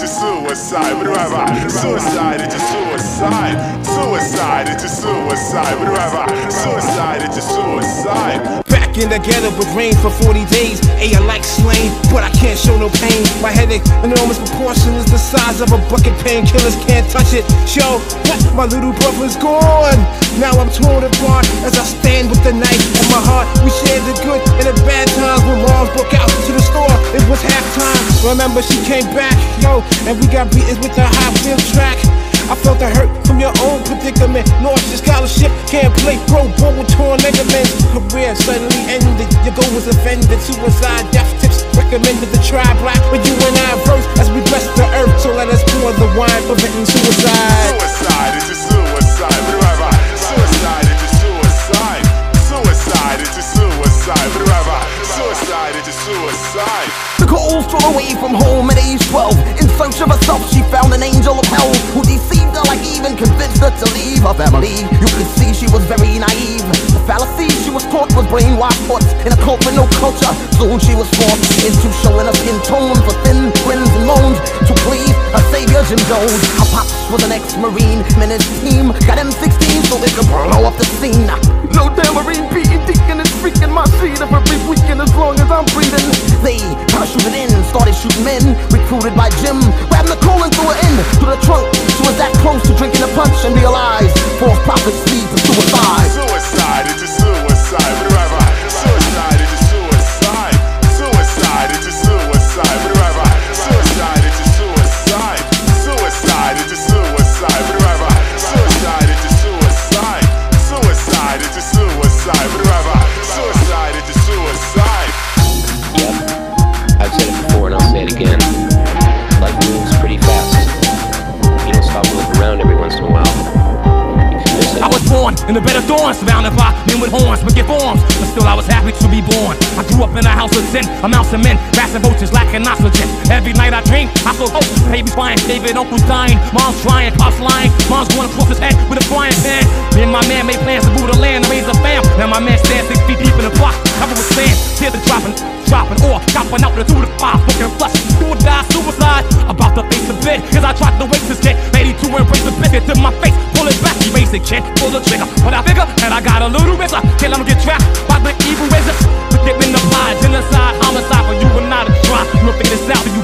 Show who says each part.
Speaker 1: into suicide. What do I have? Suicide into suicide. Suicide into suicide. What do I have? Suicide into suicide.
Speaker 2: Back in the ghetto with rain for 40 days. Hey, I like slain, but I can't show no pain. My headache, enormous proportion, is the size of a bucket. Painkillers can't touch it. Yo, my little brother's gone. Now I'm torn apart as I stand with the knife in my heart. We shared the good and the bad times when moms broke out to the store. It was halftime. Remember she came back, yo, and we got beatings with the high wheel track. I felt the hurt from your own predicament. Lost your scholarship, can't play pro ball with torn ligaments. Career suddenly ended, your goal was offended. Suicide, death tips recommended to try black. But you and I verse as we bless the earth. So let us pour the wine, preventing suicide.
Speaker 1: Suicide into suicide. What do I have? Suicide into suicide. Suicide into suicide. What do I have? Suicide into suicide.
Speaker 3: Took her all thrown away from home at age 12. In search of herself, she found an angel of hell who deceived her, like even convinced her to leave her family. You could see she was very naive. The fallacy she was taught was brainwashed thoughts in a cult with no culture. Soon she was forced into showing her skin tone for thin grins and moans to please her savior Jim Jones. Her pops was an ex-Marine, and his team got M16 so they could blow up the scene. No damn Marine beating deacon is freaking my seed of every weekend as long as I'm breathing. They parachuted in, started shooting men, recruited by Jim. Grabbed Nicole and threw her in to the trunk. She was that close to drinking a punch and realized false prophets lead to suicide.
Speaker 1: Suicide into suicide. What do I have? Suicide into suicide. Suicide into suicide. What do I have? Suicide into suicide. Suicide into suicide. What do I have? Suicide into suicide. Suicide into suicide. What do I have? Suicide into suicide.
Speaker 4: Yep, I've said it before and I'll say it again. Life moves pretty fast. You don't stop and look around every once in a while.
Speaker 5: I was born in the bed of thorns, surrounded by men with horns, wicked forms, but still I was happy to be born. I grew up in a house of sin, a mouse of men, rats and roaches lacking oxygen. Every night I dream, I saw hope, babies crying, David, uncle's dying, mom's trying, pop's lying, mom's going across his head with a frying pan. Me and my man made plans to move the land and raise a fam. Now my man stands 6 feet deep in the block, covered with sand, tears are dropping, or chopping out the 2 to 5, looking flush. Do or die, suicide, about to face the bit, cause I tried to waste this kid, ready to embrace the biscuit to my face, pull it back, erase it, kid, pull the trigger. But I figure, and I got a little risk, can't let him get trapped by the evil wizards. Forget me in the lie, genocide, homicide for you and I to try. You'll figure this out, you